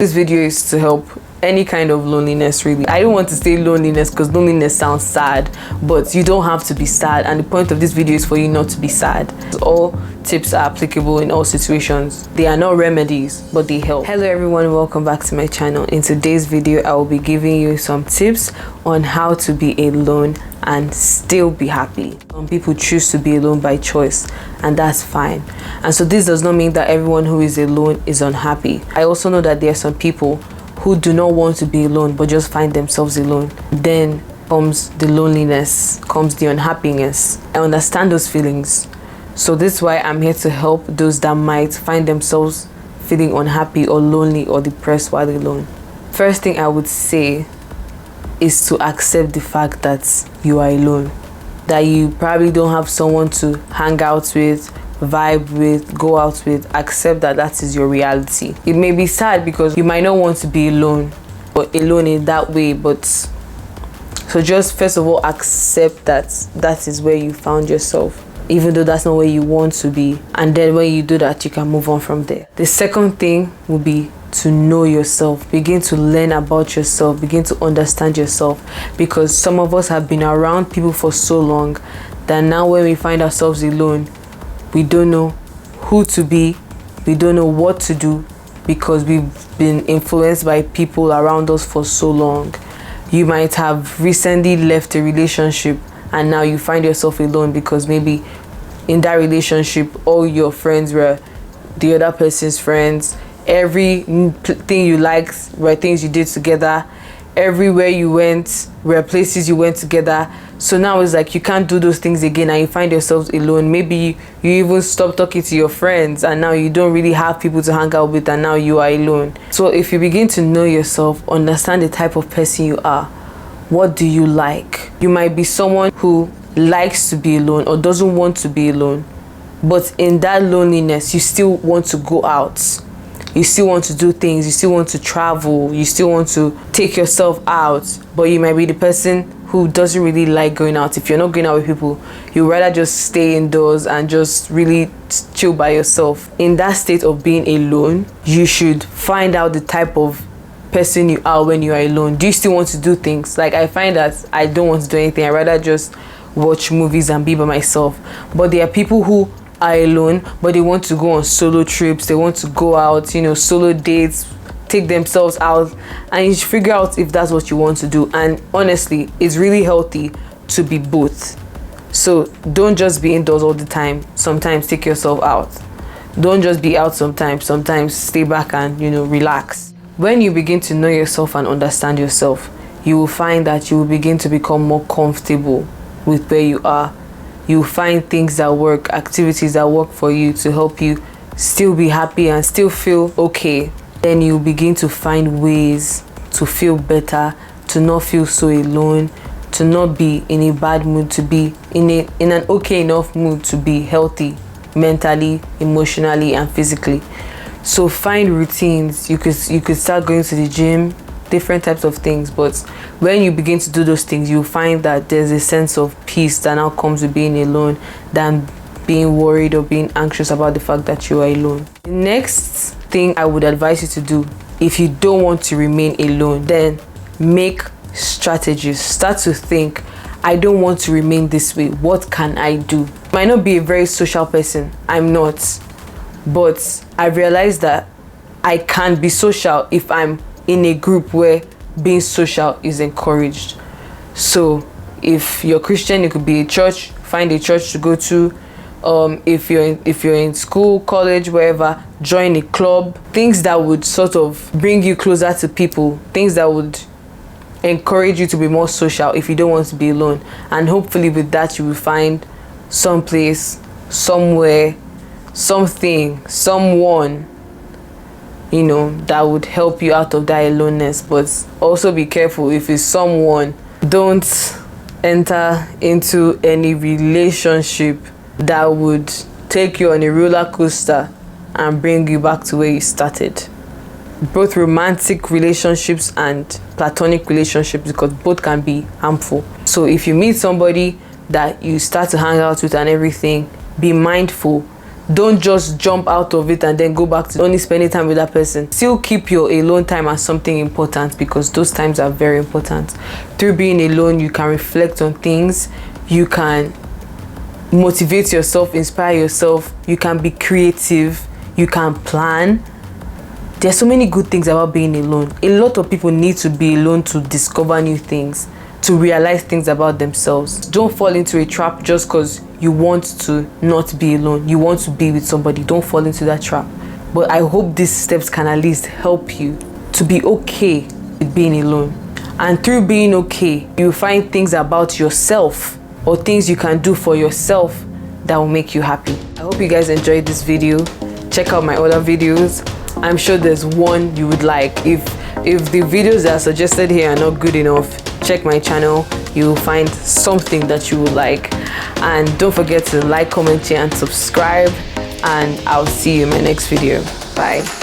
This video is to help any kind of loneliness, really. I don't want to say loneliness because loneliness sounds sad, but you don't have to be sad, and the point of this video is for you not to be sad. All tips are applicable in all situations. They are not remedies, but they help. Hello everyone, welcome back to my channel. In today's video, I will be giving you some tips on how to be alone and still be happy. Some people choose to be alone by choice, and that's fine. And so this does not mean that everyone who is alone is unhappy. I also know that there are some people who do not want to be alone but just find themselves alone. Then comes the loneliness, comes the unhappiness. I understand those feelings. So this is why I'm here to help those that might find themselves feeling unhappy or lonely or depressed while alone. First thing I would say is to accept the fact that you are alone, that you probably don't have someone to hang out with, vibe with, go out with. Accept that that is your reality. It may be sad because you might not want to be alone or alone in that way, but so just first of all accept that that is where you found yourself, even though that's not where you want to be. And then when you do that, you can move on from there. The second thing will be to know yourself. Begin to learn about yourself, begin to understand yourself, because some of us have been around people for so long that now when we find ourselves alone, we don't know who to be, we don't know what to do, because we've been influenced by people around us for so long. You might have recently left a relationship and now you find yourself alone because maybe in that relationship all your friends were the other person's friends. Every thing you liked were things you did together. Everywhere you went were places you went together. So now it's like you can't do those things again and you find yourselves alone. Maybe you even stop talking to your friends and now you don't really have people to hang out with and now you are alone. So if you begin to know yourself, understand the type of person you are. What do you like? You might be someone who likes to be alone or doesn't want to be alone, but in that loneliness you still want to go out. You still want to do things, you still want to travel, you still want to take yourself out, but you might be the person who doesn't really like going out. If you're not going out with people, you'd rather just stay indoors and just really chill by yourself. In that state of being alone, you should find out the type of person you are when you are alone. Do you still want to do things? Like I find that I don't want to do anything. I'd rather just watch movies and be by myself. But there are people who are alone but they want to go on solo trips, they want to go out, solo dates, take themselves out, and you should figure out if that's what you want to do. And honestly, it's really healthy to be both. So don't just be indoors all the time. Sometimes take yourself out. Don't just be out sometimes stay back and relax. When you begin to know yourself and understand yourself, you will find that you will begin to become more comfortable with where you are. You find things that work, activities that work for you to help you still be happy and still feel okay. Then you begin to find ways to feel better, to not feel so alone, to not be in a bad mood, to be in an okay enough mood to be healthy mentally, emotionally, and physically. So find routines. You could start going to the gym, different types of things, but when you begin to do those things, you find that there's a sense of peace that now comes with being alone than being worried or being anxious about the fact that you are alone. The next thing I would advise you to do, if you don't want to remain alone, then make strategies. Start to think, I don't want to remain this way. What can I do? I might not be a very social person. I'm not. But I realized that I can be social if I'm in a group where being social is encouraged. So if you're Christian, it could be a church. Find a church to go to. If you're in school, college, wherever, join a club. Things that would sort of bring you closer to people. Things that would encourage you to be more social if you don't want to be alone. And hopefully with that you will find some place, somewhere, something, someone that would help you out of that aloneness. But also be careful. If it's someone, don't enter into any relationship that would take you on a roller coaster and bring you back to where you started. Both romantic relationships and platonic relationships, because both can be harmful. So if you meet somebody that you start to hang out with and everything, be mindful Don't just jump out of it and then go back to only spending time with that person. Still keep your alone time as something important, because those times are very important. Through being alone, you can reflect on things, you can motivate yourself, inspire yourself, you can be creative, you can plan. There's so many good things about being alone. A lot of people need to be alone to discover new things, to realize things about themselves. Don't fall into a trap just because you want to not be alone. You want to be with somebody. Don't fall into that trap. But I hope these steps can at least help you to be okay with being alone. And through being okay, you find things about yourself or things you can do for yourself that will make you happy. I hope you guys enjoyed this video. Check out my other videos. I'm sure there's one you would like. If the videos that are suggested here are not good enough, check my channel. You'll find something that you will like. And don't forget to like, comment, share, and subscribe. And I'll see you in my next video. Bye.